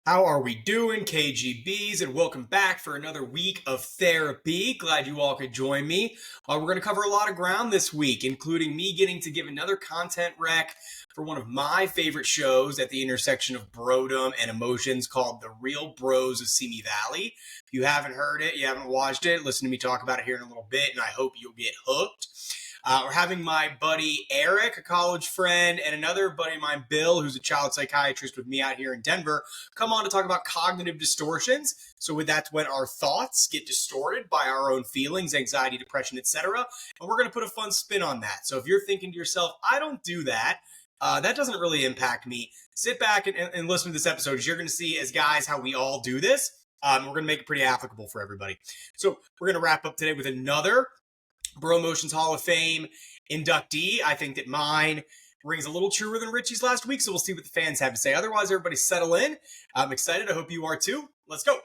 How are we doing, KGBs? And welcome back for another week of therapy. Glad you all could join me. We're going to cover a lot of ground this week, including me getting to give another content rec for one of my favorite shows at the intersection of brodom and emotions called The Real Bros of Simi Valley. If you haven't heard it, you haven't watched it, listen to me talk about it here in a little bit, and I hope you'll get hooked. We're having my buddy Eric, a college friend, and another buddy of mine, Bill, who's a child psychiatrist with me out here in Denver, come on to talk about cognitive distortions. So with that's when our thoughts get distorted by our own feelings, anxiety, depression, etc. And we're going to put a fun spin on that. So if you're thinking to yourself, I don't do that, that doesn't really impact me, sit back and listen to this episode, because you're going to see as guys how we all do this. We're going to make it pretty applicable for everybody. So we're going to wrap up today with another Bro Motions Hall of Fame inductee. I think that mine rings a little truer than Richie's last week, so we'll see what the fans have to say. Otherwise, everybody settle in. I'm excited. I hope you are too. Let's go.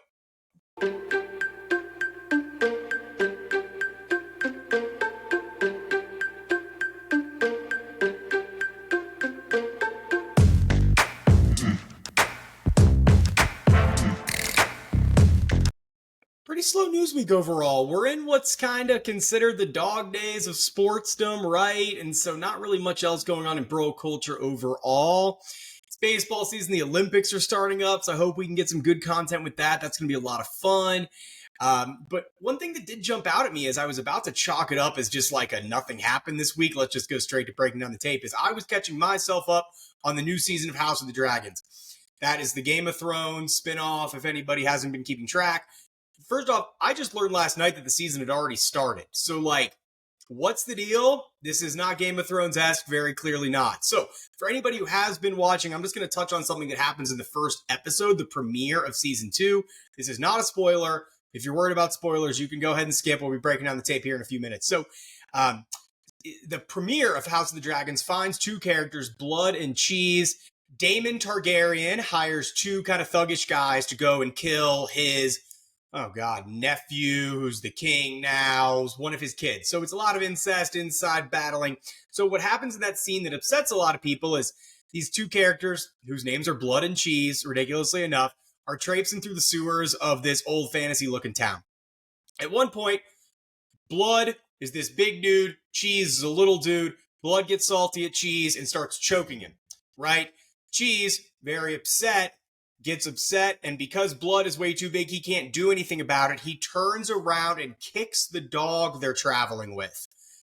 Pretty slow news week overall. We're in what's kind of considered the dog days of sportsdom, right? And so not really much else going on in bro culture overall. It's baseball season. The Olympics are starting up, so I hope we can get some good content with that. That's going to be a lot of fun. But one thing that did jump out at me as I was about to chalk it up as just like a nothing happened this week, let's just go straight to breaking down the tape, is I was catching myself up on the new season of House of the Dragons. That is the Game of Thrones spinoff, if anybody hasn't been keeping track. First off, I just learned last night that the season had already started. So, what's the deal? This is not Game of Thrones-esque, very clearly not. So, for anybody who has been watching, I'm just going to touch on something that happens in the first episode, the premiere of Season 2. This is not a spoiler. If you're worried about spoilers, you can go ahead and skip. We'll be breaking down the tape here in a few minutes. So, the premiere of House of the Dragons finds two characters, Blood and Cheese. Daemon Targaryen hires two kind of thuggish guys to go and kill his nephew, who's the king now, is one of his kids. So it's a lot of incest, inside battling. So what happens in that scene that upsets a lot of people is these two characters, whose names are Blood and Cheese, ridiculously enough, are traipsing through the sewers of this old fantasy-looking town. At one point, Blood is this big dude, Cheese is a little dude. Blood gets salty at Cheese and starts choking him, right? Cheese, very upset, gets upset, and because Blood is way too big, he can't do anything about it. He turns around and kicks the dog they're traveling with.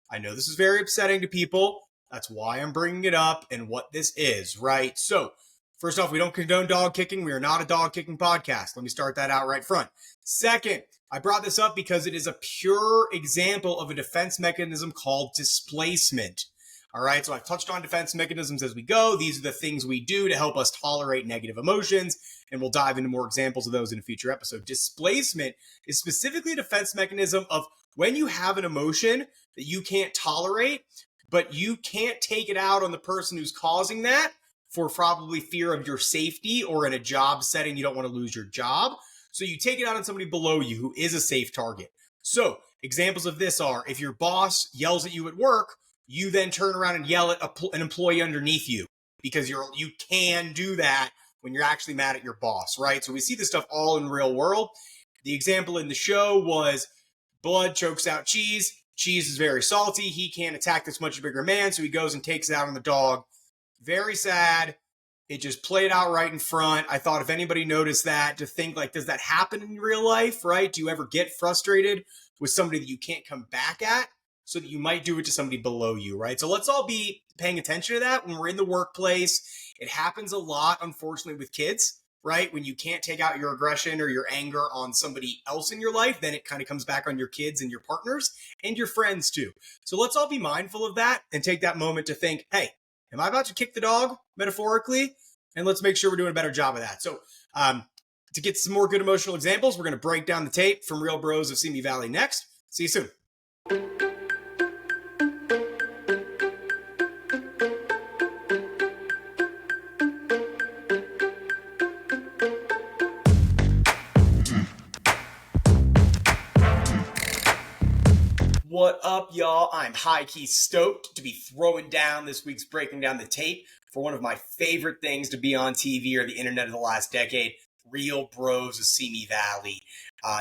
I know this is very upsetting to people. That's why I'm bringing it up and what this is, right? So, first off, we don't condone dog kicking. We are not a dog kicking podcast. Let me start that out right front. Second, I brought this up because it is a pure example of a defense mechanism called displacement. All right, so I've touched on defense mechanisms as we go. These are the things we do to help us tolerate negative emotions, and we'll dive into more examples of those in a future episode. Displacement is specifically a defense mechanism of when you have an emotion that you can't tolerate, but you can't take it out on the person who's causing that for probably fear of your safety, or in a job setting, you don't want to lose your job. So you take it out on somebody below you who is a safe target. So examples of this are if your boss yells at you at work, you then turn around and yell at an employee underneath you because you can do that when you're actually mad at your boss, right? So we see this stuff all in the real world. The example in the show was Blood chokes out Cheese. Cheese is very salty. He can't attack this much bigger man, so he goes and takes it out on the dog. Very sad. It just played out right in front. I thought if anybody noticed that, to think does that happen in real life, right? Do you ever get frustrated with somebody that you can't come back at? So that you might do it to somebody below you, right? So let's all be paying attention to that when we're in the workplace. It happens a lot, unfortunately, with kids, right? When you can't take out your aggression or your anger on somebody else in your life, then it kind of comes back on your kids and your partners and your friends too. So let's all be mindful of that and take that moment to think, hey, am I about to kick the dog, metaphorically? And let's make sure we're doing a better job of that. So to get some more good emotional examples, we're going to break down the tape from Real Bros of Simi Valley next. See you soon. What up, y'all? I'm high-key stoked to be throwing down this week's Breaking Down the Tape for one of my favorite things to be on TV or the internet of the last decade, Real Bros of Simi Valley.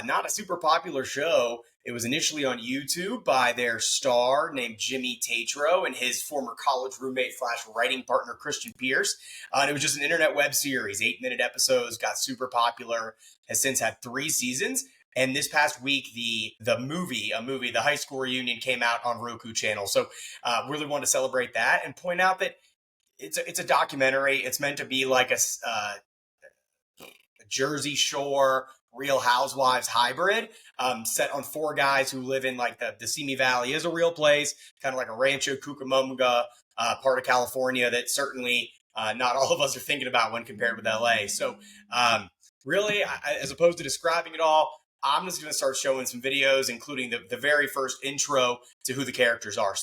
Not a super popular show. It was initially on YouTube by their star named Jimmy Tatro and his former college roommate / writing partner Christian Pierce. And it was just an internet web series, 8-minute episodes, got super popular, has since had 3 seasons. And this past week, the movie, The High School Reunion, came out on Roku channel. So really want to celebrate that and point out that it's a documentary. It's meant to be like a Jersey Shore, Real Housewives hybrid, set on 4 guys who live in like the Simi Valley is a real place, kind of like a Rancho Cucamonga part of California that certainly not all of us are thinking about when compared with LA. So really, as opposed to describing it all, I'm just going to start showing some videos, including the very first intro to who the characters are.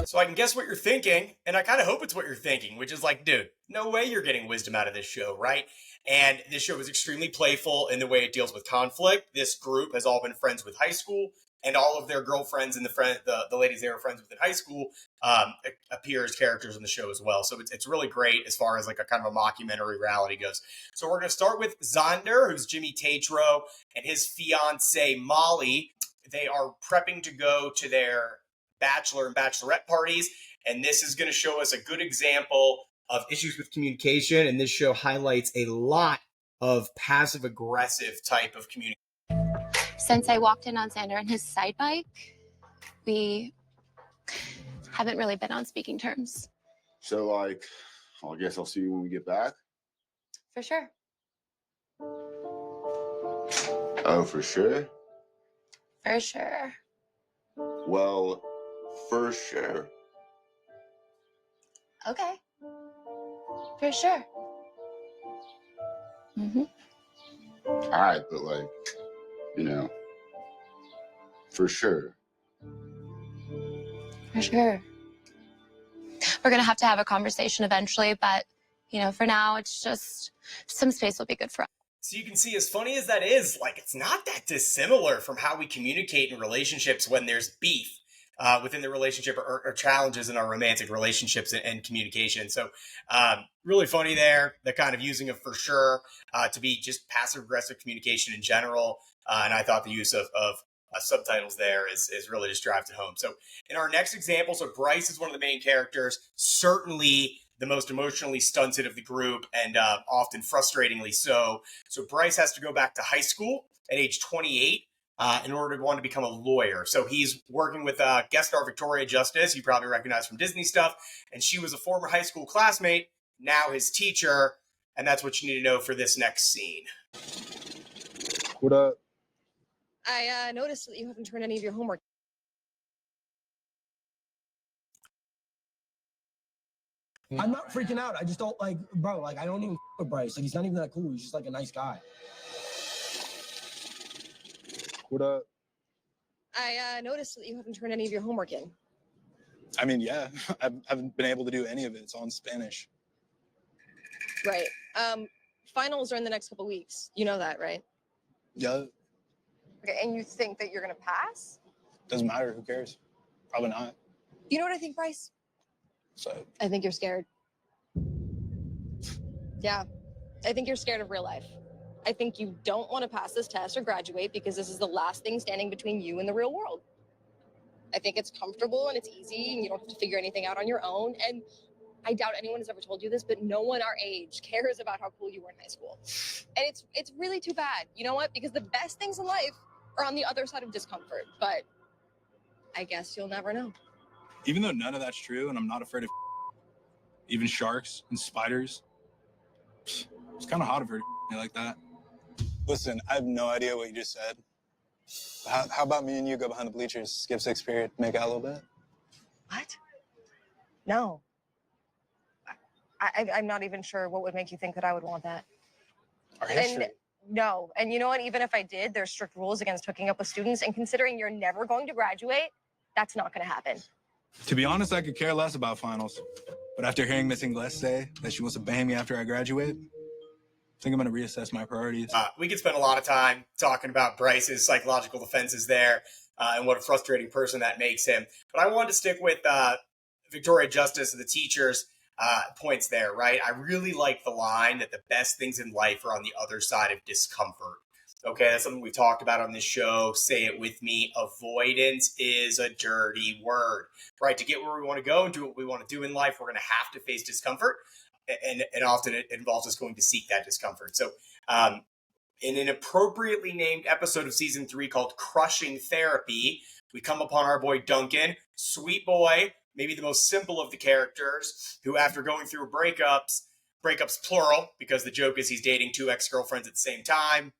So I can guess what you're thinking, and I kind of hope it's what you're thinking, which is like, dude, no way you're getting wisdom out of this show, right? And this show is extremely playful in the way it deals with conflict. This group has all been friends with high school, and all of their girlfriends and the ladies they were friends with in high school appear as characters in the show as well. So it's really great as far as like a kind of a mockumentary reality goes. So we're going to start with Zonder, who's Jimmy Tatro, and his fiance Molly. They are prepping to go to their bachelor and bachelorette parties, and this is going to show us a good example of issues with communication, and this show highlights a lot of passive-aggressive type of communication. Since I walked in on Xander and his side bike, we haven't really been on speaking terms. So, I guess I'll see you when we get back? For sure. Oh, for sure? For sure. Well, for sure. Okay. For sure. Mm-hmm. All right, but for sure. For sure. We're going to have a conversation eventually, but, for now, it's just some space will be good for us. So you can see, as funny as that is, like, it's not that dissimilar from how we communicate in relationships when there's beef within the relationship or challenges in our romantic relationships and communication. So really funny there, the kind of using of for sure to be just passive-aggressive communication in general. And I thought the use of subtitles there is really just drives it home. So in our next example, so Bryce is one of the main characters, certainly the most emotionally stunted of the group, and often frustratingly so. So Bryce has to go back to high school at age 28 in order to want to become a lawyer. So he's working with guest star Victoria Justice, you probably recognize from Disney stuff, and she was a former high school classmate, now his teacher, and that's what you need to know for this next scene. What up? I noticed that you haven't turned any of your homework. I'm not freaking out. I just don't bro, I don't even with Bryce. He's not even that cool. He's just like a nice guy. What up? I noticed that you haven't turned any of your homework in. I mean, yeah, I haven't been able to do any of it. It's all in Spanish. Right. Finals are in the next couple weeks. You know that, right? Yeah. Okay, and you think that you're gonna pass? Doesn't matter. Who cares? Probably not. You know what I think, Bryce? So. I think you're scared. Yeah, I think you're scared of real life. I think you don't want to pass this test or graduate because this is the last thing standing between you and the real world. I think it's comfortable and it's easy and you don't have to figure anything out on your own. And I doubt anyone has ever told you this, but no one our age cares about how cool you were in high school. And it's really too bad. You know what? Because the best things in life are on the other side of discomfort. But I guess you'll never know. Even though none of that's true, and I'm not afraid of even sharks and spiders, it's kind of hot of her to like that. Listen, I have no idea what you just said. How about me and you go behind the bleachers, skip 6th period, make out a little bit? What? No. I'm not even sure what would make you think that I would want that. Our history. No. And you know what? Even if I did, there's strict rules against hooking up with students. And considering you're never going to graduate, that's not going to happen. To be honest, I could care less about finals. But after hearing Missing Glass say that she wants to bang me after I graduate, I think I'm going to reassess my priorities. We could spend a lot of time talking about Bryce's psychological defenses there and what a frustrating person that makes him. But I wanted to stick with Victoria Justice and the teacher's points there, right? I really like the line that the best things in life are on the other side of discomfort. Okay, that's something we talked about on this show. Say it with me. Avoidance is a dirty word, right? To get where we want to go and do what we want to do in life, we're going to have to face discomfort. And often it involves us going to seek that discomfort. So in an appropriately named episode of season 3 called Crushing Therapy, we come upon our boy Duncan, sweet boy, maybe the most simple of the characters, who after going through breakups plural, because the joke is he's dating 2 ex-girlfriends at the same time,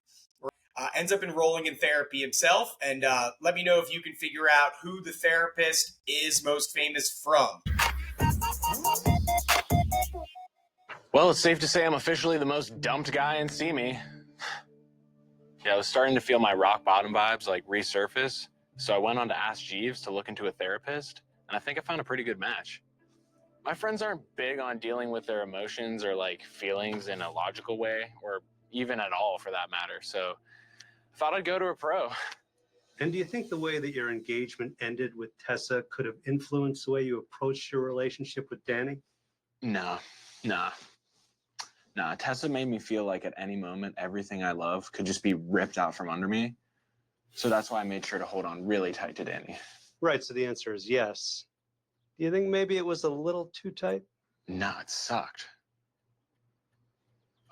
ends up enrolling in therapy himself. And let me know if you can figure out who the therapist is most famous from. Well, it's safe to say I'm officially the most dumped guy in Simi. Yeah, I was starting to feel my rock bottom vibes like resurface, so I went on to ask Jeeves to look into a therapist, and I think I found a pretty good match. My friends aren't big on dealing with their emotions or like feelings in a logical way, or even at all for that matter, so I thought I'd go to a pro. And do you think the way that your engagement ended with Tessa could have influenced the way you approached your relationship with Danny? Nah. Tessa made me feel like at any moment, everything I love could just be ripped out from under me. So that's why I made sure to hold on really tight to Danny. Right, so the answer is yes. Do you think maybe it was a little too tight? Nah, it sucked.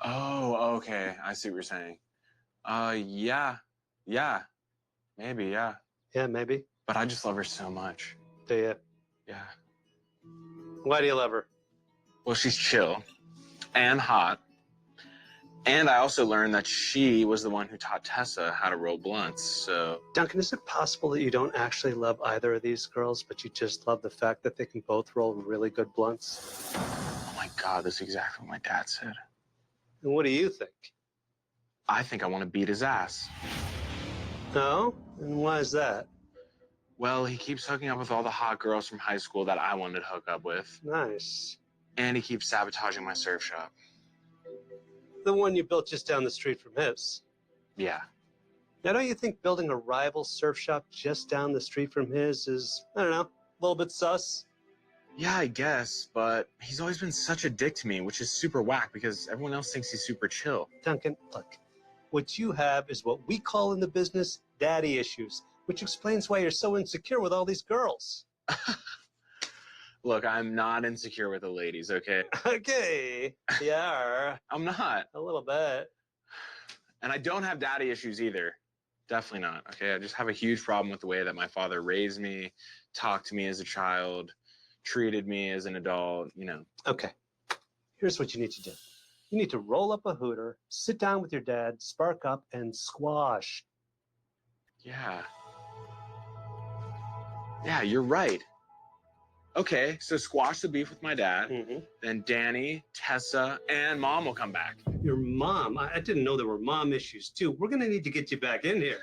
Oh, okay. I see what you're saying. Yeah. Maybe, yeah. Yeah, maybe. But I just love her so much. Do you? Yeah. Why do you love her? Well, she's chill and hot. And I also learned that she was the one who taught Tessa how to roll blunts, so... Duncan, is it possible that you don't actually love either of these girls, but you just love the fact that they can both roll really good blunts? Oh my God, that's exactly what my dad said. And what do you think? I think I want to beat his ass. No? And why is that? Well, he keeps hooking up with all the hot girls from high school that I wanted to hook up with. Nice. And he keeps sabotaging my surf shop. The one you built just down the street from his. Yeah. Now, don't you think building a rival surf shop just down the street from his is, I don't know, a little bit sus? Yeah, I guess, but he's always been such a dick to me, which is super whack because everyone else thinks he's super chill. Duncan, look, what you have is what we call in the business daddy issues, which explains why you're so insecure with all these girls. Look, I'm not insecure with the ladies, okay? Okay, yeah. I'm not. A little bit. And I don't have daddy issues either. Definitely not, okay? I just have a huge problem with the way that my father raised me, talked to me as a child, treated me as an adult, you know. Okay, here's what you need to do. You need to roll up a hooter, sit down with your dad, spark up, and squash. Yeah. Yeah, you're right. Okay, so squash the beef with my dad, then Danny, Tessa, and Mom will come back. Your mom? I didn't know there were mom issues, too. We're going to need to get you back in here.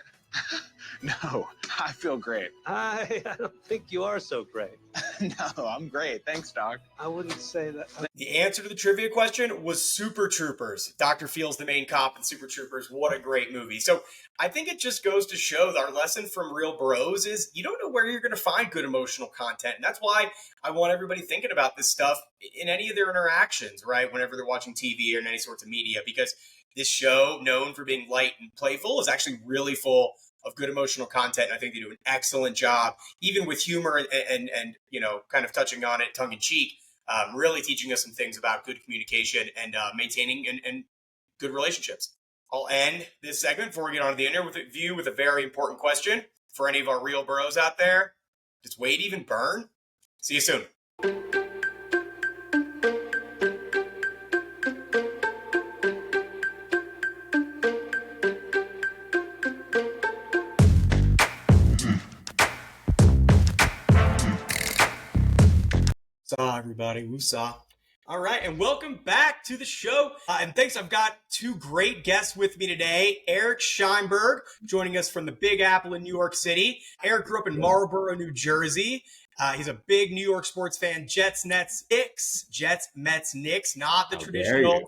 No, I feel great. I don't think you are so great. No, I'm great. Thanks, Doc. I wouldn't say that. The answer to the trivia question was Super Troopers. Dr. Feel's the main cop in Super Troopers. What a great movie. So I think it just goes to show that our lesson from Real Bros is you don't know where you're going to find good emotional content. And that's why I want everybody thinking about this stuff in any of their interactions, right? Whenever they're watching TV or in any sorts of media, because this show, known for being light and playful, is actually really full of good emotional content. And I think they do an excellent job, even with humor and you know, kind of touching on it tongue in cheek, really teaching us some things about good communication and maintaining and good relationships. I'll end this segment before we get on to the interview with a very important question for any of our real bros out there. Does Wade even burn? See you soon. Saw everybody, woosah. All right, and welcome back to the show. And thanks, I've got two great guests with me today. Eric Scheinberg, joining us from the Big Apple in New York City. Eric grew up in Marlboro, New Jersey. He's a big New York sports fan. Jets, Nets, Knicks. Jets, Mets, Knicks. Not the How dare traditional. you.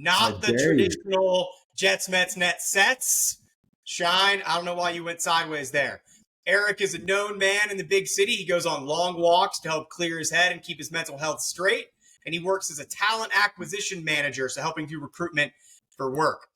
How Not the dare you. traditional Jets, Mets, Nets sets. Shine. I don't know why you went sideways there. Eric is a known man in the big city. He goes on long walks to help clear his head and keep his mental health straight. And he works as a talent acquisition manager, so helping do recruitment for work.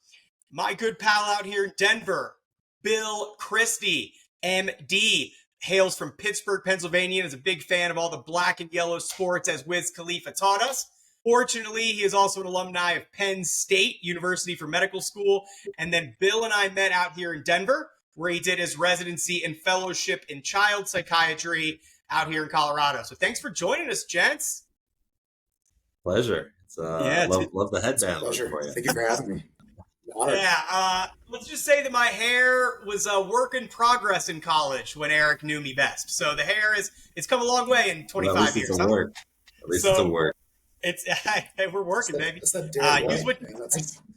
My good pal out here in Denver, Bill Christie, MD, hails from Pittsburgh, Pennsylvania, and is a big fan of all the black and yellow sports, as Wiz Khalifa taught us. Fortunately, he is also an alumni of Penn State University for medical school. And then Bill and I met out here in Denver, where he did his residency and fellowship in child psychiatry out here in Colorado. So thanks for joining us, gents. Pleasure. It's love the headband for you. Thank you for having me. Yeah, let's just say that my hair was a work in progress in college when Eric knew me best. So the hair it's come a long way in 25 years. It's a work. At least it's a work. We're working, baby. That's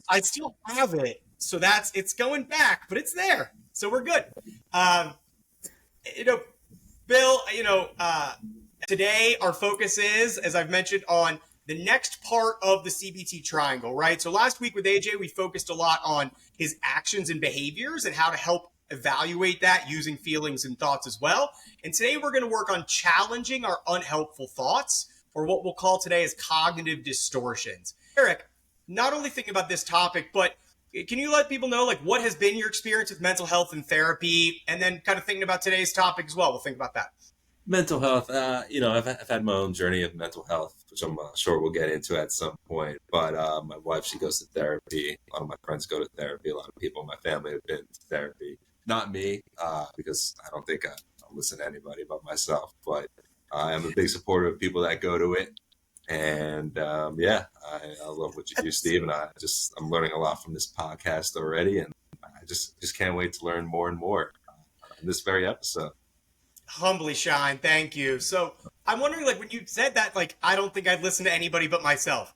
I still have it, so it's going back, but it's there, so we're good. Bill, today our focus is, as I've mentioned, on the next part of the CBT triangle, right? So last week with AJ, we focused a lot on his actions and behaviors and how to help evaluate that using feelings and thoughts as well. And today we're going to work on challenging our unhelpful thoughts, or what we'll call today as cognitive distortions. Eric, not only thinking about this topic, but can you let people know, like, what has been your experience with mental health and therapy, and then kind of thinking about today's topic as well? We'll think about that. Mental health, I've had my own journey of mental health, which I'm sure we'll get into at some point. But my wife, she goes to therapy. A lot of my friends go to therapy. A lot of people in my family have been to therapy. Not me, because I don't think I'll listen to anybody but myself. But I am a big supporter of people that go to it. And I love what you do, Steve. And I'm learning a lot from this podcast already. And I just can't wait to learn more and more in this very episode. Humbly shine. Thank you. So I'm wondering, like, when you said that, like, I don't think I'd listen to anybody but myself.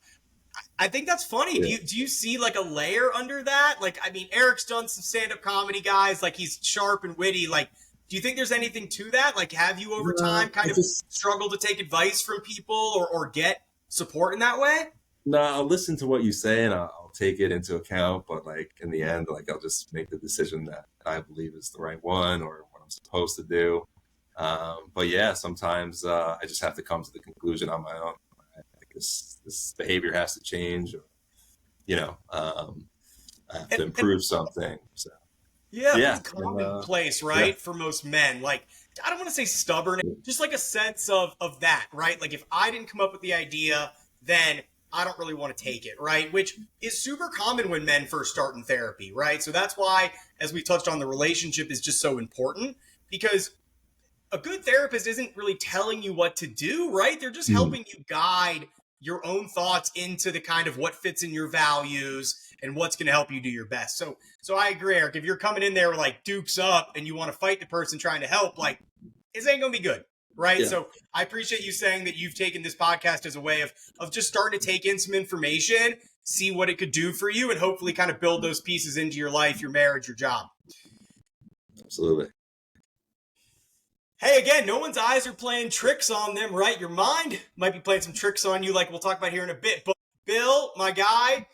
I think that's funny. Yeah. Do you see like a layer under that? Like, I mean, Eric's done some stand-up comedy, guys. Like, he's sharp and witty. Like, do you think there's anything to that? Like, have you over time kind of struggled to take advice from people or get support in that way? No, I'll listen to what you say and I'll take it into account. But like in the end, like I'll just make the decision that I believe is the right one or what I'm supposed to do. But yeah, sometimes I just have to come to the conclusion on my own. Like this behavior has to change, or I have to improve something. So it's a commonplace, right? Yeah. For most men, like, I don't want to say stubborn, just like a sense of that, right? Like, if I didn't come up with the idea, then I don't really want to take it, right? Which is super common when men first start in therapy, right? So that's why, as we touched on, the relationship is just so important, because a good therapist isn't really telling you what to do, right? They're just helping you guide your own thoughts into the kind of what fits in your values and what's going to help you do your best. So I agree, Eric. If you're coming in there with like dukes up and you want to fight the person trying to help, like, this ain't going to be good, right? Yeah. So I appreciate you saying that you've taken this podcast as a way of just starting to take in some information, see what it could do for you, and hopefully kind of build those pieces into your life, your marriage, your job. Absolutely. Hey, again, no one's eyes are playing tricks on them, right? Your mind might be playing some tricks on you, like we'll talk about here in a bit. But Bill, my guy,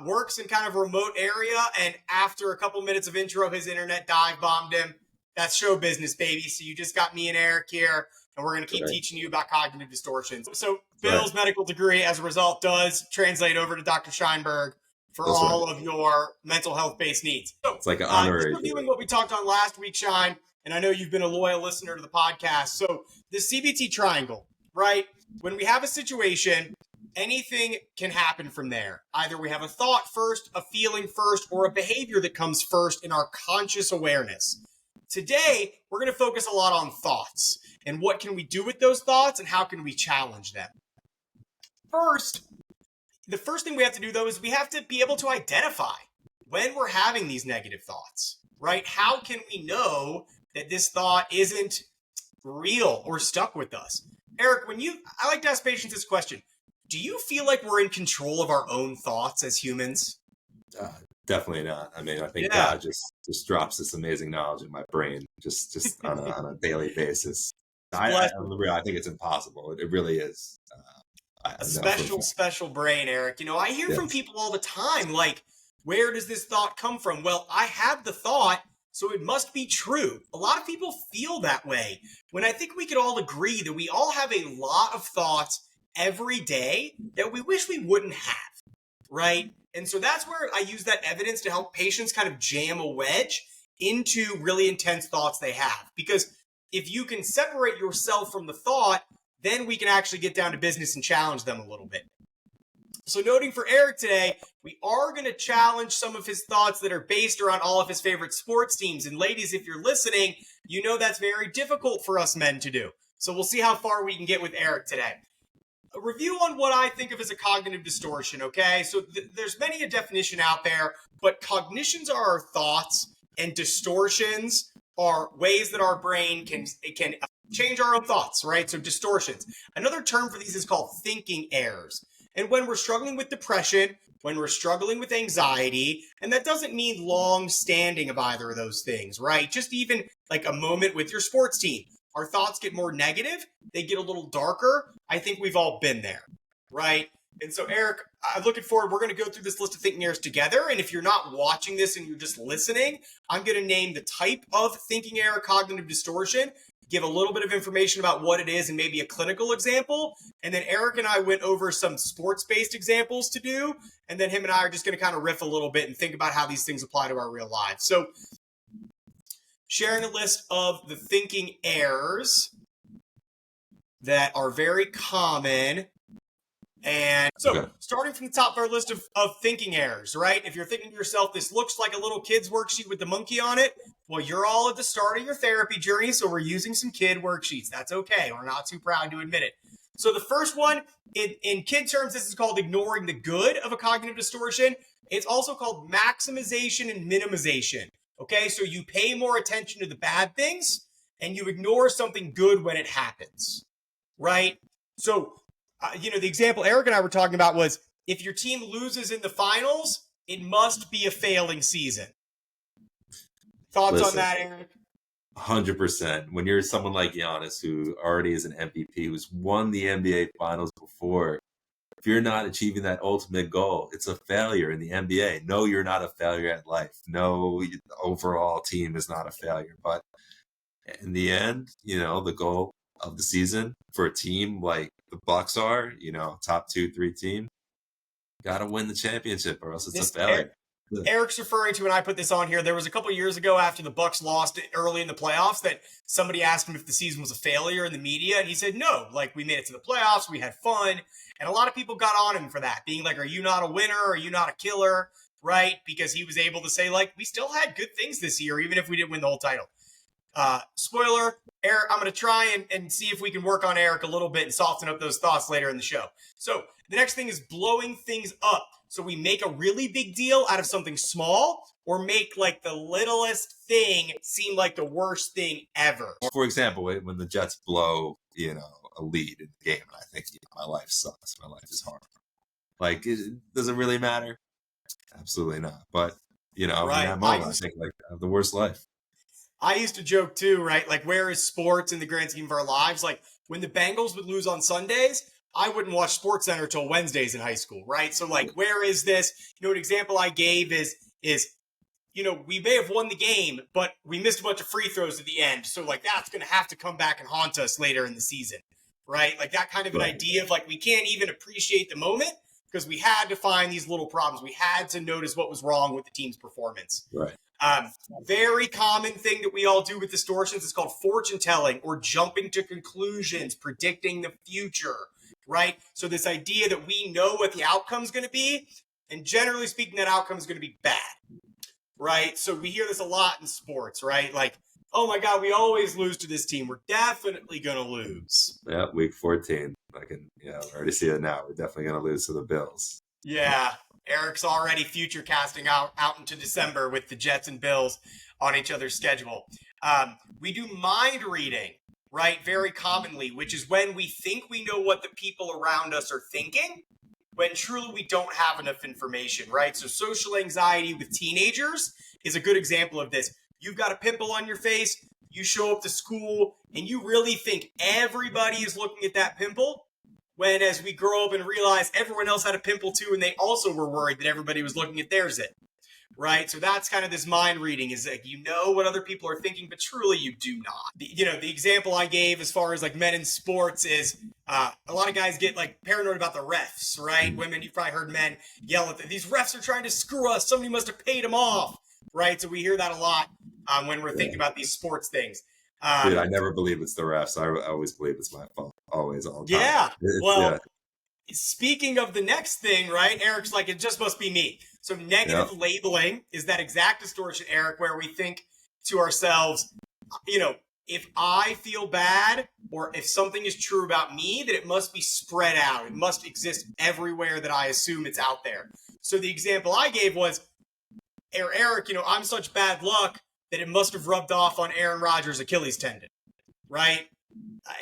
works in kind of a remote area, and after a couple minutes of intro, his internet dive bombed him. That's show business, baby. So you just got me and Eric here, and we're going to keep teaching you about cognitive distortions. So Bill's medical degree, as a result, does translate over to Dr. Scheinberg for all of your mental health-based needs. So, it's like an honorary. Just reviewing what we talked on last week, Shine, and I know you've been a loyal listener to the podcast. So the CBT triangle, right? When we have a situation, anything can happen from there. Either we have a thought first, a feeling first, or a behavior that comes first in our conscious awareness. Today, we're going to focus a lot on thoughts and what can we do with those thoughts and how can we challenge them. The first thing we have to do, though, is we have to be able to identify when we're having these negative thoughts, right? How can we know that this thought isn't real or stuck with us? Eric, I like to ask patients this question. Do you feel like we're in control of our own thoughts as humans? Definitely not. I mean, I think God just drops this amazing knowledge in my brain just on a daily basis. I think it's impossible. It really is. A special brain, Eric. You know, I hear from people all the time, like, where does this thought come from? Well, I had the thought, so it must be true. A lot of people feel that way, when I think we could all agree that we all have a lot of thoughts every day that we wish we wouldn't have, right? And so that's where I use that evidence to help patients kind of jam a wedge into really intense thoughts they have. Because if you can separate yourself from the thought, then we can actually get down to business and challenge them a little bit. So noting for Eric today, we are going to challenge some of his thoughts that are based around all of his favorite sports teams. And ladies, if you're listening, you know that's very difficult for us men to do. So we'll see how far we can get with Eric today. A review on what I think of as a cognitive distortion, okay? So there's many a definition out there, but cognitions are our thoughts and distortions are ways that our brain can change our own thoughts, right? So distortions. Another term for these is called thinking errors. And when we're struggling with depression, when we're struggling with anxiety, and that doesn't mean long standing of either of those things, right? Just even like a moment with your sports team. Our thoughts get more negative. They get a little darker. I think we've all been there, right? And so, Eric, I'm looking forward. We're going to go through this list of thinking errors together. And if you're not watching this and you're just listening, I'm going to name the type of thinking error, cognitive distortion, give a little bit of information about what it is and maybe a clinical example. And then Eric and I went over some sports-based examples to do. And then him and I are just going to kind of riff a little bit and think about how these things apply to our real lives. So sharing a list of the thinking errors that are very common. And so starting from the top of our list of thinking errors, right? If you're thinking to yourself, this looks like a little kid's worksheet with the monkey on it. Well, you're all at the start of your therapy journey, so we're using some kid worksheets. That's okay. We're not too proud to admit it. So the first one, in kid terms, this is called ignoring the good of a cognitive distortion. It's also called maximization and minimization. Okay, so you pay more attention to the bad things and you ignore something good when it happens, right? So, the example Eric and I were talking about was if your team loses in the finals, it must be a failing season. Thoughts on that, Eric? 100%. When you're someone like Giannis, who already is an MVP, who's won the NBA Finals before, if you're not achieving that ultimate goal, it's a failure in the NBA. No, you're not a failure at life. No, the overall team is not a failure. But in the end, the goal of the season for a team like the Bucks are, top 2-3 team, got to win the championship or else it's a failure. Eric's referring to, and I put this on here, there was a couple years ago after the Bucks lost early in the playoffs that somebody asked him if the season was a failure in the media, and he said, no, we made it to the playoffs, we had fun, and a lot of people got on him for that, being like, are you not a winner, are you not a killer, right? Because he was able to say, we still had good things this year, even if we didn't win the whole title. Spoiler, Eric, I'm going to try and see if we can work on Eric a little bit and soften up those thoughts later in the show. So the next thing is blowing things up. So we make a really big deal out of something small or make the littlest thing seem like the worst thing ever. For example, when the Jets blow, a lead in the game, and I think my life sucks. My life is hard. Does it really matter? Absolutely not. But, in that moment, I think I have the worst life. I used to joke too, right? Where is sports in the grand scheme of our lives? When the Bengals would lose on Sundays, I wouldn't watch SportsCenter till Wednesdays in high school, right? So where is this? An example I gave is we may have won the game, but we missed a bunch of free throws at the end. So that's going to have to come back and haunt us later in the season, right? That kind of an idea of we can't even appreciate the moment because we had to find these little problems. We had to notice what was wrong with the team's performance. Right. Very common thing that we all do with distortions is called fortune telling or jumping to conclusions, predicting the future, right? So this idea that we know what the outcome is going to be, and generally speaking, that outcome is going to be bad, right? So we hear this a lot in sports, right? Oh my God, we always lose to this team. We're definitely going to lose. Yeah, week 14. I already see it now. We're definitely going to lose to the Bills. Yeah. Eric's already future casting out into December with the Jets and Bills on each other's schedule. We do mind reading, right? Very commonly, which is when we think we know what the people around us are thinking, when truly we don't have enough information, right? So social anxiety with teenagers is a good example of this. You've got a pimple on your face. you show up to school and you really think everybody is looking at that pimple, when as we grow up and realize everyone else had a pimple too, and they also were worried that everybody was looking at theirs, right? So that's kind of this mind reading, is like, you know what other people are thinking, but truly you do not. The example I gave as far as like men in sports is a lot of guys get like paranoid about the refs, right? Women, you've probably heard men yell at these refs are trying to screw us. Somebody must have paid them off, right? So we hear that a lot when we're thinking about these sports things. Dude, I never believe it's the refs. I always believe it's my fault. Always, all the time. Yeah. Well, speaking of the next thing, right? Eric's like, it just must be me. So negative labeling is that exact distortion, Eric, where we think to ourselves, if I feel bad or if something is true about me, that it must be spread out. It must exist everywhere that I assume it's out there. So the example I gave was, Eric, I'm such bad luck that it must have rubbed off on Aaron Rodgers' Achilles tendon, right?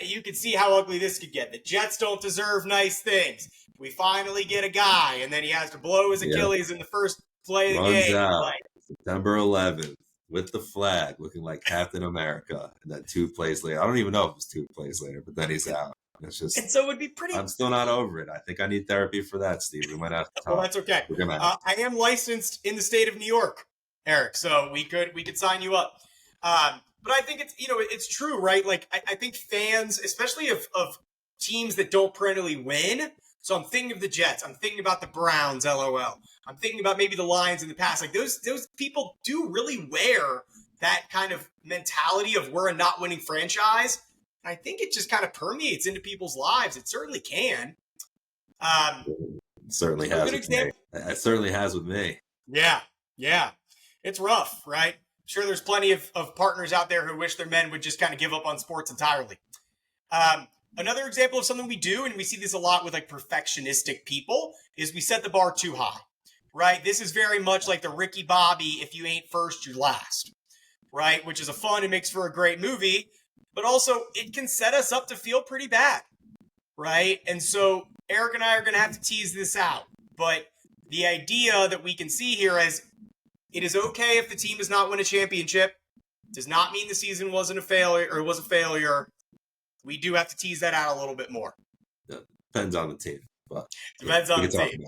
You can see how ugly this could get. The Jets don't deserve nice things. We finally get a guy, and then he has to blow his Achilles in the first play of the game. Out September 11th with the flag, looking like Captain America. And then 2 plays later, I don't even know if it was 2 plays later, but then he's out. It's just, and so it would be pretty. I'm still not over it. I think I need therapy for that, Steve. We might have to talk. Well, that's okay. I am licensed in the state of New York, Eric, so we could sign you up. But I think it's true, right? Like I think fans, especially of teams that don't perennially win. So I'm thinking of the Jets. I'm thinking about the Browns, LOL. I'm thinking about maybe the Lions in the past. Like those people do really wear that kind of mentality of we're a not winning franchise. And I think it just kind of permeates into people's lives. It certainly can. Certainly has with me. It certainly has with me. Yeah. It's rough, right? Sure, there's plenty of partners out there who wish their men would just kind of give up on sports entirely. Another example of something we do, and we see this a lot with like perfectionistic people, is we set the bar too high, right? This is very much like the Ricky Bobby, if you ain't first, you're last, right? Which is a fun and makes for a great movie, but also it can set us up to feel pretty bad, right? And so Eric and I are going to have to tease this out, but the idea that we can see here is it is okay if the team does not win a championship. Does not mean the season wasn't a failure or was a failure. We do have to tease that out a little bit more. Depends on the team. But depends on the team.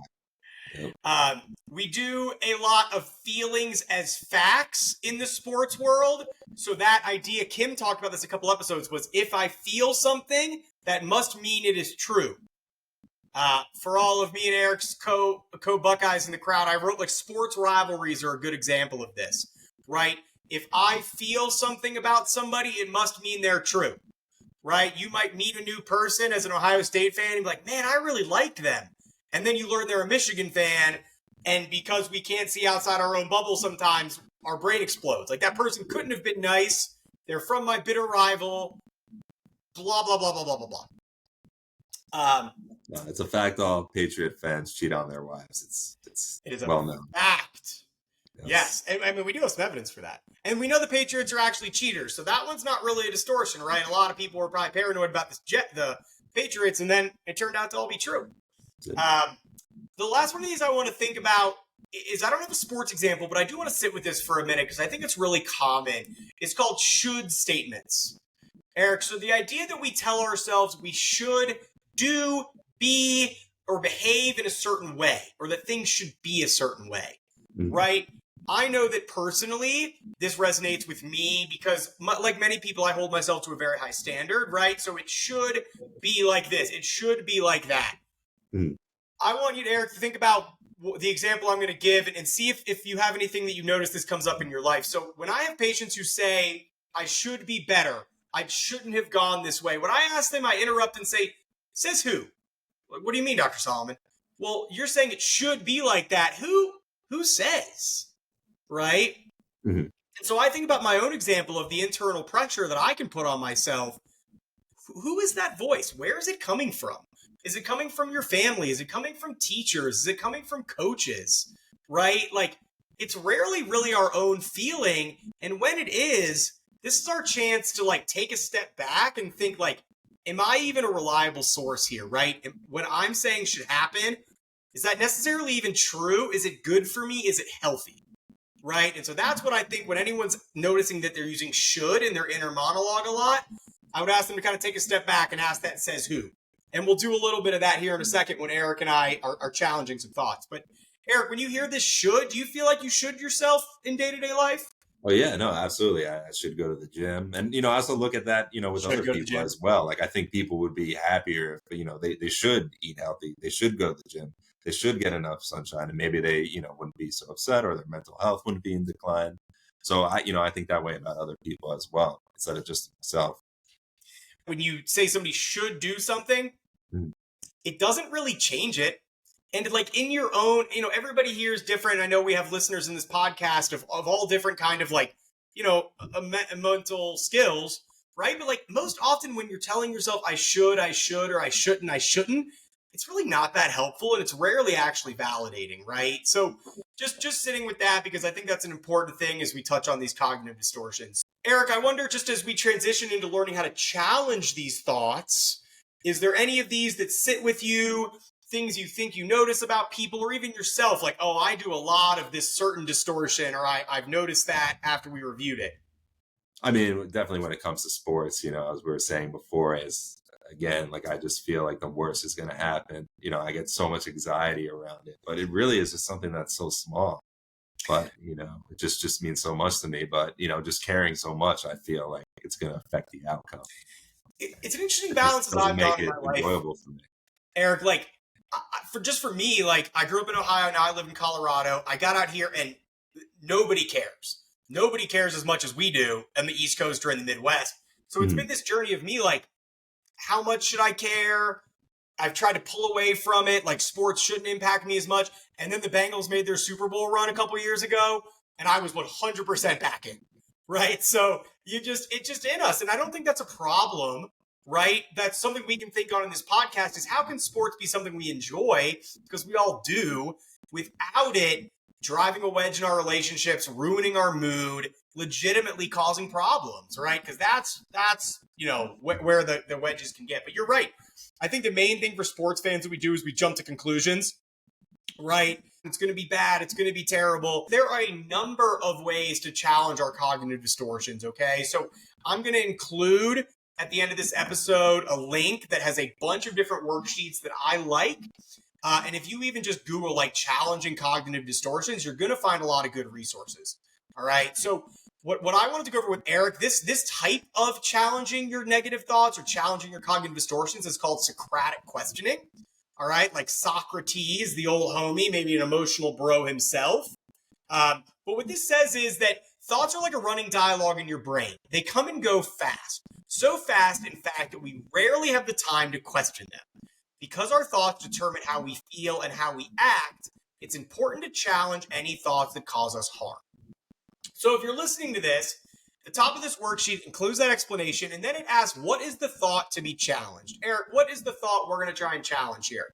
Yep. We do a lot of feelings as facts in the sports world. So that idea, Kim talked about this a couple episodes, was if I feel something, that must mean it is true. For all of me and Eric's co-Buckeyes in the crowd, I wrote like sports rivalries are a good example of this, right? If I feel something about somebody, it must mean they're true, right? You might meet a new person as an Ohio State fan and be like, man, I really liked them. And then you learn they're a Michigan fan. And because we can't see outside our own bubble sometimes, our brain explodes. Like that person couldn't have been nice. They're from my bitter rival. Blah, blah, blah, blah, blah, blah, blah. No, it's a fact all Patriot fans cheat on their wives. It is well known. Fact. Yes. And I mean, we do have some evidence for that. And we know the Patriots are actually cheaters. So that one's not really a distortion, right? A lot of people were probably paranoid about the Patriots, and then it turned out to all be true. The last one of these I want to think about is, I don't have a sports example, but I do want to sit with this for a minute because I think it's really common. It's called should statements. Eric, so the idea that we tell ourselves we should do, be, or behave in a certain way, or that things should be a certain way, right? I know that personally, this resonates with me because, like many people, I hold myself to a very high standard, right? So it should be like this. It should be like that. I want you, Eric, to think about the example I'm going to give and see if you have anything that you notice this comes up in your life. So when I have patients who say, I should be better, I shouldn't have gone this way, when I ask them, I interrupt and say, says who? What do you mean, Dr. Solomon? Well, you're saying it should be like that. Who says? Right? And so I think about my own example of the internal pressure that I can put on myself. Who is that voice? Where is it coming from? Is it coming from your family? Is it coming from teachers? Is it coming from coaches? Right? Like, it's rarely really our own feeling. And when it is, this is our chance to like take a step back and think like, am I even a reliable source here, right? What I'm saying should happen, is that necessarily even true? Is it good for me? Is it healthy? right? And so that's what I think when anyone's noticing that they're using should in their inner monologue a lot, I would ask them to kind of take a step back and ask that says who. And we'll do a little bit of that here in a second when Eric and I are challenging some thoughts. But Eric, when you hear this should, do you feel like you should yourself in day-to-day life? Oh yeah, no, absolutely. I should go to the gym. And, I also look at that, with other people as well. Like, I think people would be happier if, they should eat healthy. They should go to the gym. They should get enough sunshine, and maybe they, wouldn't be so upset, or their mental health wouldn't be in decline. So I think that way about other people as well, instead of just myself. When you say somebody should do something, it doesn't really change it. And like in your own, everybody here is different. I know we have listeners in this podcast of all different kind of like, mental skills, right? But like most often when you're telling yourself, I should, or I shouldn't, it's really not that helpful. And it's rarely actually validating, right? So just sitting with that, because I think that's an important thing as we touch on these cognitive distortions. Eric, I wonder, just as we transition into learning how to challenge these thoughts, is there any of these that sit with you, things you think you notice about people or even yourself, like, oh, I do a lot of this certain distortion, or I've noticed that after we reviewed it? I mean, definitely when it comes to sports, as we were saying before, again, like, I just feel like the worst is going to happen. I get so much anxiety around it, but it really is just something that's so small. But, it just means so much to me. But, just caring so much, I feel like it's going to affect the outcome. It's an interesting balance that I've got in my life. Enjoyable for me. Eric, like, for me, like, I grew up in Ohio, now I live in Colorado. I got out here and nobody cares. Nobody cares as much as we do on the East Coast or in the Midwest. So it's been this journey of me, like, how much should I care? I've tried to pull away from it. Like, sports shouldn't impact me as much. And then the Bengals made their Super Bowl run a couple years ago, and I was 100% back in, right? So it's just in us. And I don't think that's a problem, right? That's something we can think on in this podcast, is how can sports be something we enjoy, because we all do, without it driving a wedge in our relationships, ruining our mood, legitimately causing problems, right? Because that's where the wedges can get. But you're right. I think the main thing for sports fans that we do is we jump to conclusions, right? It's going to be bad. It's going to be terrible. There are a number of ways to challenge our cognitive distortions, okay? So I'm going to include at the end of this episode a link that has a bunch of different worksheets that I like. And if you even just Google like challenging cognitive distortions, you're going to find a lot of good resources. All right. So what I wanted to go over with Eric, this type of challenging your negative thoughts or challenging your cognitive distortions is called Socratic questioning. All right. Like Socrates, the old homie, maybe an emotional bro himself. But what this says is that thoughts are like a running dialogue in your brain. They come and go fast. So fast, in fact, that we rarely have the time to question them. Because our thoughts determine how we feel and how we act, it's important to challenge any thoughts that cause us harm. So if you're listening to this, the top of this worksheet includes that explanation, and then it asks, what is the thought to be challenged? Eric, what is the thought we're going to try and challenge here?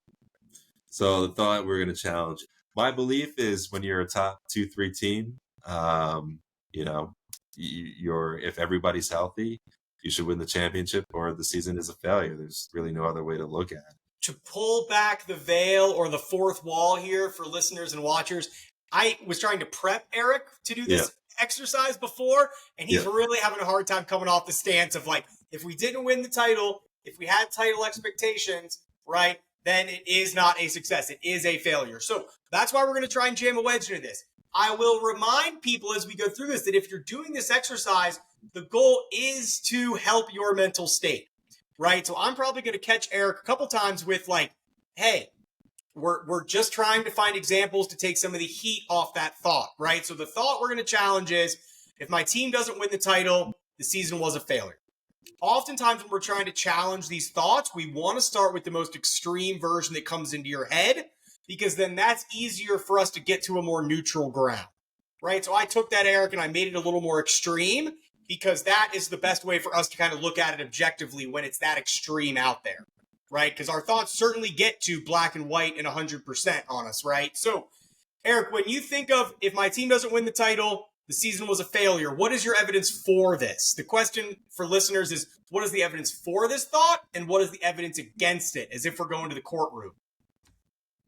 So the thought we're going to challenge, my belief is when you're a top 2-3 team, if everybody's healthy, you should win the championship, or the season is a failure. There's really no other way to look at it. To pull back the veil or the fourth wall here for listeners and watchers, I was trying to prep Eric to do this exercise before, and he's really having a hard time coming off the stance of like, if we didn't win the title, if we had title expectations, right, then it is not a success. It is a failure. So that's why we're going to try and jam a wedge into this. I will remind people as we go through this that if you're doing this exercise, the goal is to help your mental state, right? So I'm probably going to catch Eric a couple times with like, hey, we're just trying to find examples to take some of the heat off that thought, right? So the thought we're going to challenge is, if my team doesn't win the title, the season was a failure. Oftentimes when we're trying to challenge these thoughts, we want to start with the most extreme version that comes into your head, because then that's easier for us to get to a more neutral ground, right? So I took that, Eric, and I made it a little more extreme, because that is the best way for us to kind of look at it objectively when it's that extreme out there, right? Because our thoughts certainly get to black and white and 100% on us, right? So, Eric, when you think of, if my team doesn't win the title, the season was a failure, what is your evidence for this? The question for listeners is, what is the evidence for this thought, and what is the evidence against it, as if we're going to the courtroom?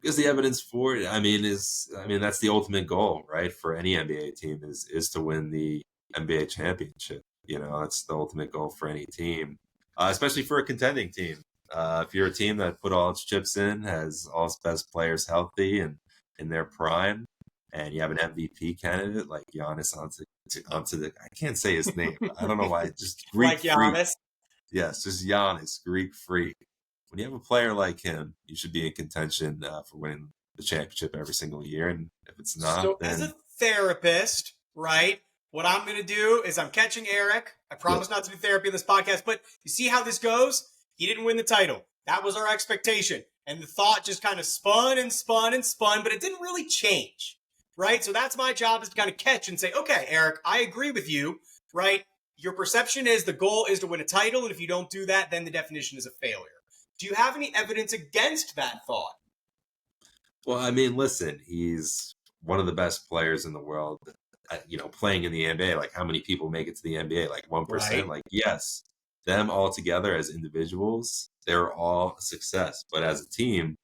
Because the evidence for it, that's the ultimate goal, right? For any NBA team is to win the NBA championship. That's the ultimate goal for any team, especially for a contending team. If you're a team that put all its chips in, has all its best players healthy and in their prime, and you have an MVP candidate like Giannis onto the I can't say his name. I don't know why. Just Greek Like Giannis. freak. Yes, just Giannis, Greek freak. When you have a player like him, you should be in contention for winning the championship every single year. And if it's not, so then... as a therapist, right? What I'm going to do is I'm catching Eric. I promise not to do therapy in this podcast, but you see how this goes? He didn't win the title. That was our expectation. And the thought just kind of spun and spun and spun, but it didn't really change, right? So that's my job, is to kind of catch and say, okay, Eric, I agree with you, right? Your perception is the goal is to win a title, and if you don't do that, then the definition is a failure. Do you have any evidence against that thought? Well, I mean, listen, he's one of the best players in the world, playing in the NBA. Like, how many people make it to the NBA? Like 1%? Right. Like, yes, them all together as individuals, they're all a success. But as a team,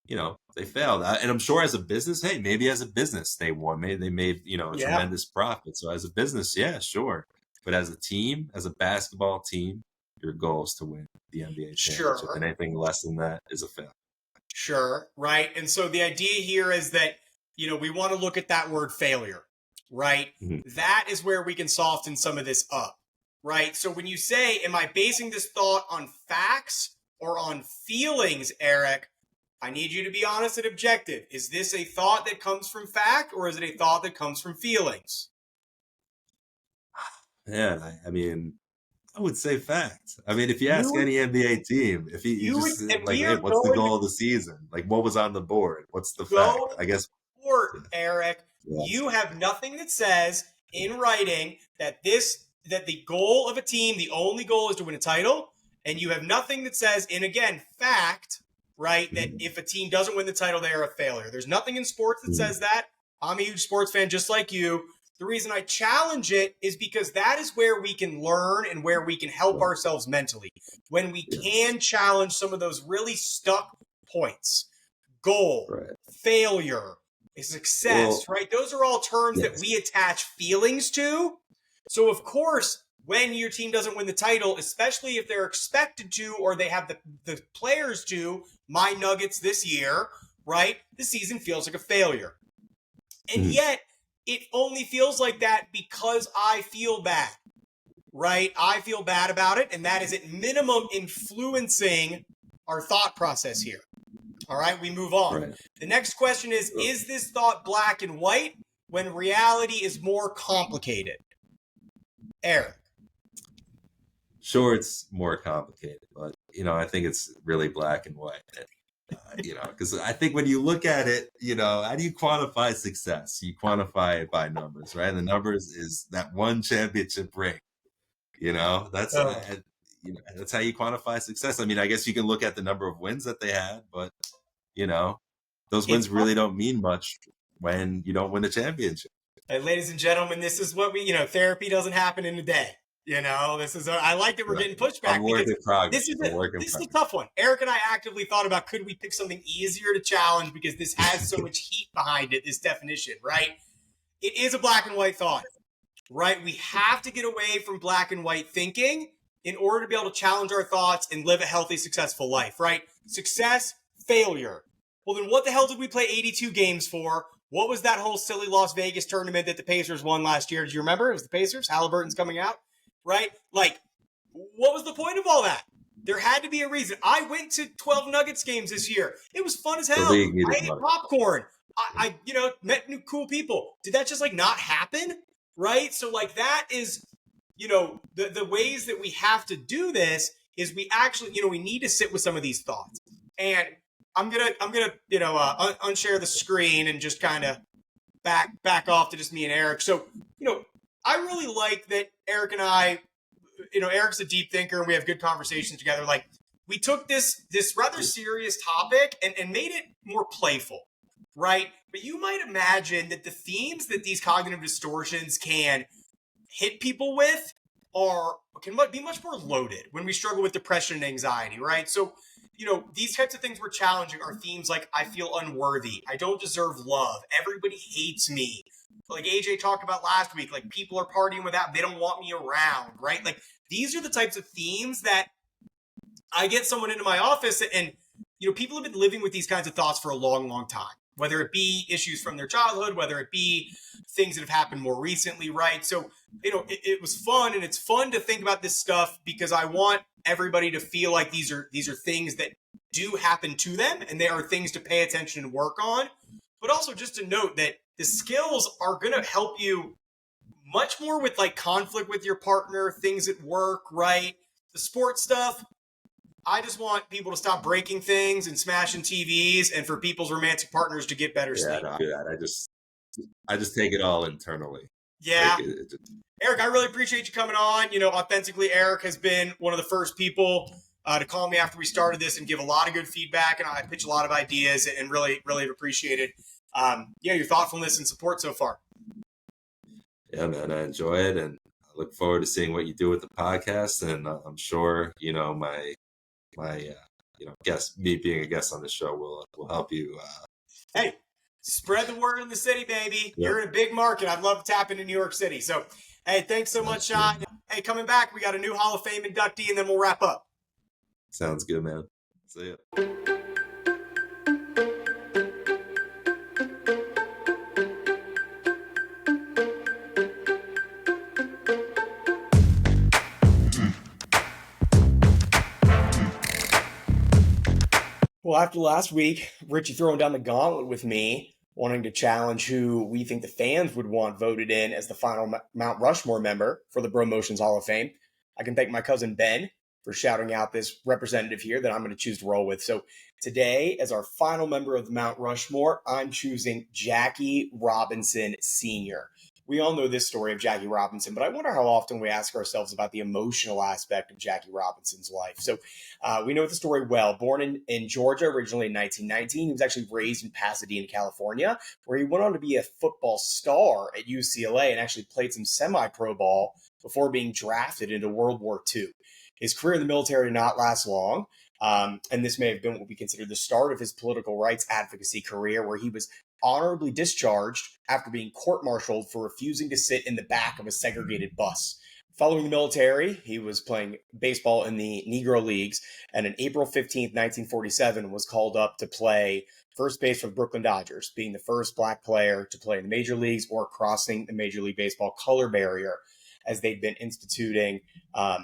they failed. And I'm sure as a business, hey, maybe as a business they won. Maybe they made, a tremendous profit. So as a business, yeah, sure. But as a team, as a basketball team, your goal is to win the NBA championship. Sure. And anything less than that is a fail. Sure, right? And so the idea here is that, we want to look at that word failure, right? Mm-hmm. That is where we can soften some of this up, right? So when you say, am I basing this thought on facts or on feelings, Eric, I need you to be honest and objective. Is this a thought that comes from fact, or is it a thought that comes from feelings? Yeah, I would say fact. I mean, if you ask any NBA team, if you just hey, what's the goal of the season? Like, what was on the board? What's the fact? I guess. Eric, you have nothing that says in writing that the goal of a team, the only goal is to win a title, and you have nothing that says in, again, fact, right, that if a team doesn't win the title, they are a failure. There's nothing in sports that says that. I'm a huge sports fan just like you. The reason I challenge it is because that is where we can learn and where we can help ourselves mentally. When we can challenge some of those really stuck points. Goal, failure, success, right? Those are all terms that we attach feelings to. So, of course, when your team doesn't win the title, especially if they're expected to or they have the players to, my Nuggets this year, right? The season feels like a failure. And yet, it only feels like that because I feel bad, right? I feel bad about it, and that is at minimum influencing our thought process here. All right, we move on. Right. The next question is this thought black and white when reality is more complicated? Eric. Sure, it's more complicated, but, I think it's really black and white. Because I think when you look at it, how do you quantify success? You quantify it by numbers, right? And the numbers is that one championship ring. That's that's how you quantify success. I mean, I guess you can look at the number of wins that they had, but those wins really don't mean much when you don't win a championship. And ladies and gentlemen, this is what we, therapy doesn't happen in a day. This is, I like that we're getting pushback. This is a tough one. Eric and I actively thought about, could we pick something easier to challenge because this has so much heat behind it, this definition, right? It is a black and white thought, right? We have to get away from black and white thinking in order to be able to challenge our thoughts and live a healthy, successful life, right? Success, failure. Well, then what the hell did we play 82 games for? What was that whole silly Las Vegas tournament that the Pacers won last year? Do you remember? It was the Pacers. Halliburton's coming out. Right? Like, what was the point of all that? There had to be a reason. I went to 12 Nuggets games this year. It was fun as hell. I ate popcorn. I met new cool people. Did that just not happen? Right? So that is, the ways that we have to do this is we actually, we need to sit with some of these thoughts. And I'm gonna unshare the screen and just kind of back off to just me and Eric. So, I really like that Eric and I, Eric's a deep thinker and we have good conversations together. Like, we took this rather serious topic and made it more playful, right? But you might imagine that the themes that these cognitive distortions can hit people with can be much more loaded when we struggle with depression and anxiety, right? So these types of things were challenging are themes like I feel unworthy, I don't deserve love, everybody hates me. Like AJ talked about last week, like people are partying without, they don't want me around, right? Like these are the types of themes that I get someone into my office and, people have been living with these kinds of thoughts for a long, long time, whether it be issues from their childhood, whether it be things that have happened more recently, right? So, it was fun, and it's fun to think about this stuff because I want everybody to feel like these are things that do happen to them and they are things to pay attention and work on. But also just to note that the skills are going to help you much more with like conflict with your partner, things at work, right? The sports stuff, I just want people to stop breaking things and smashing TVs, and for people's romantic partners to get better sleep. I do that. I just take it all internally. Yeah. Eric, I really appreciate you coming on. Authentically, Eric has been one of the first people to call me after we started this and give a lot of good feedback, and I pitch a lot of ideas and really, really appreciated your thoughtfulness and support so far. Yeah, man, I enjoy it, and I look forward to seeing what you do with the podcast, and I'm sure, my guest, me being a guest on the show will help you. Hey, spread the word in the city, baby. Yeah. You're in a big market. I'd love to tap into New York City. So, hey, thanks so much, Sean. Hey, coming back, we got a new Hall of Fame inductee, and then we'll wrap up. Sounds good, man. See ya. Well, after last week, Richie throwing down the gauntlet with me, wanting to challenge who we think the fans would want voted in as the final Mount Rushmore member for the Bro Motions Hall of Fame, I can thank my cousin Ben for shouting out this representative here that I'm going to choose to roll with. So today, as our final member of the Mount Rushmore, I'm choosing Jackie Robinson Sr. We all know this story of Jackie Robinson, but I wonder how often we ask ourselves about the emotional aspect of Jackie Robinson's life. So we know the story well. Born in Georgia originally in 1919, he was actually raised in Pasadena, California, where he went on to be a football star at UCLA and actually played some semi-pro ball before being drafted into World War II. His career in the military did not last long, and this may have been what we consider the start of his political rights advocacy career, where he was honorably discharged after being court-martialed for refusing to sit in the back of a segregated bus. Following the military, he was playing baseball in the Negro Leagues, and on April 15th, 1947, was called up to play first base for the Brooklyn Dodgers, being the first black player to play in the major leagues or crossing the Major League Baseball color barrier, as they'd been instituting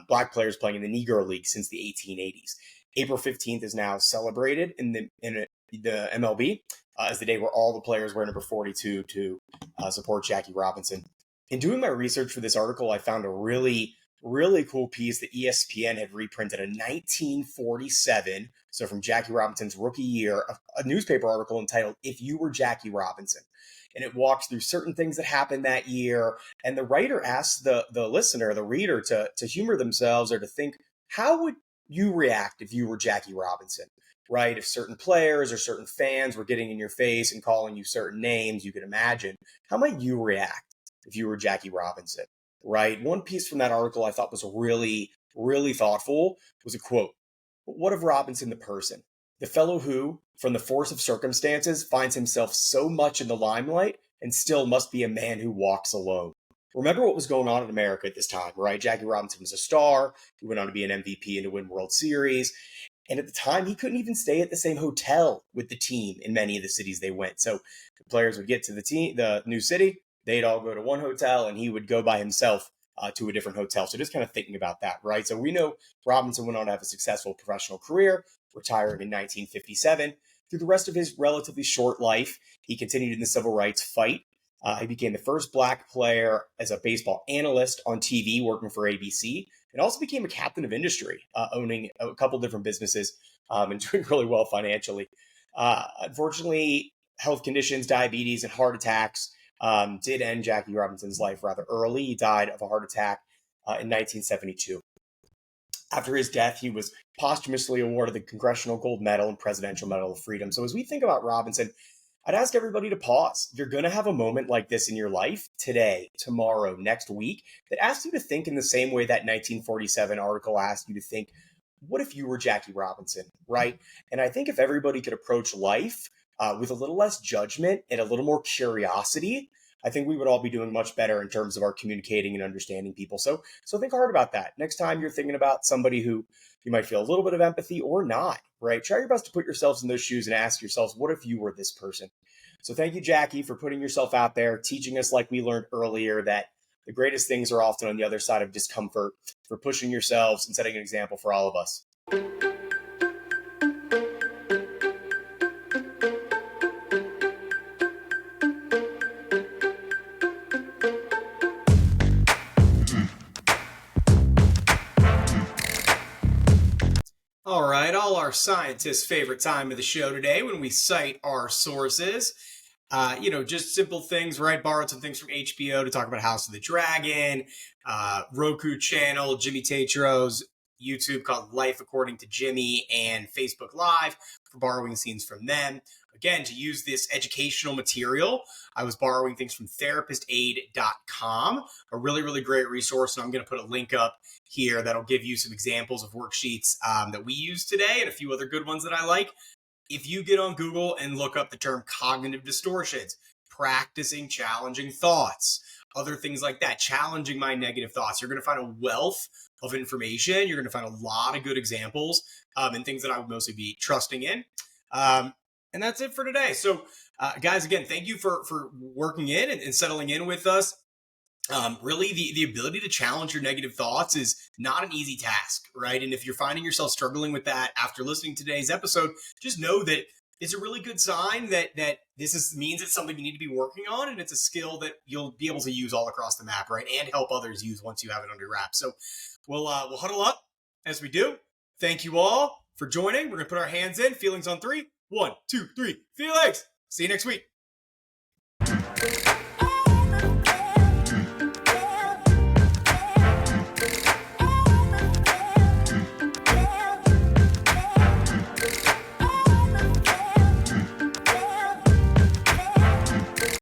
black players playing in the Negro League since the 1880s. April 15th is now celebrated in the MLB as the day where all the players wear number 42 to support Jackie Robinson. In doing my research for this article, I found a really, really cool piece that ESPN had reprinted in 1947, so from Jackie Robinson's rookie year, a newspaper article entitled "If You Were Jackie Robinson." And it walks through certain things that happened that year, and the writer asks the listener, the reader, to humor themselves or to think, how would you react if you were Jackie Robinson? Right? If certain players or certain fans were getting in your face and calling you certain names, you could imagine, how might you react if you were Jackie Robinson? Right? One piece from that article I thought was really, really thoughtful was a quote. What of Robinson the person? The fellow who, from the force of circumstances, finds himself so much in the limelight and still must be a man who walks alone. Remember what was going on in America at this time, right? Jackie Robinson was a star. He went on to be an MVP and to win World Series. And at the time, he couldn't even stay at the same hotel with the team in many of the cities they went. So the players would get to the new city, they'd all go to one hotel, and he would go by himself to a different hotel. So just kind of thinking about that, right? So we know Robinson went on to have a successful professional career, retiring in 1957. Through the rest of his relatively short life, he continued in the civil rights fight. He became the first black player as a baseball analyst on TV, working for ABC, and also became a captain of industry, owning a couple different businesses and doing really well financially. Unfortunately, health conditions, diabetes, and heart attacks did end Jackie Robinson's life rather early. He died of a heart attack in 1972. After his death, he was posthumously awarded the Congressional Gold Medal and Presidential Medal of Freedom. So as we think about Robinson, I'd ask everybody to pause. You're going to have a moment like this in your life today, tomorrow, next week that asks you to think in the same way that 1947 article asked you to think. what if you were Jackie Robinson, right? And I think if everybody could approach life with a little less judgment and a little more curiosity, I think we would all be doing much better in terms of our communicating and understanding people. So think hard about that. Next time you're thinking about somebody who you might feel a little bit of empathy or not, right? Try your best to put yourselves in those shoes and ask yourselves, what if you were this person? So thank you, Jackie, for putting yourself out there, teaching us, like we learned earlier, that the greatest things are often on the other side of discomfort, for pushing yourselves and setting an example for all of us. All right, all our scientists' favorite time of the show today when we cite our sources. Just simple things, right? Borrowed some things from HBO to talk about House of the Dragon, Roku channel, Jimmy Tatro's YouTube called Life According to Jimmy, and Facebook Live for borrowing scenes from them. Again, to use this educational material, I was borrowing things from therapistaid.com, a really, really great resource. And I'm going to put a link up here that'll give you some examples of worksheets that we use today and a few other good ones that I like. If you get on Google and look up the term cognitive distortions, practicing challenging thoughts, other things like that, challenging my negative thoughts, you're going to find a wealth of information. You're going to find a lot of good examples and things that I would mostly be trusting in. And that's it for today. So, guys, again, thank you for working in and settling in with us. Really, the ability to challenge your negative thoughts is not an easy task, right? And if you're finding yourself struggling with that after listening to today's episode, just know that it's a really good sign that means it's something you need to be working on, and it's a skill that you'll be able to use all across the map, right? And help others use once you have it under wraps. So we'll huddle up as we do. Thank you all for joining. We're gonna put our hands in. Feelings on 3. 1, 2, 3. Feelings. See you next week.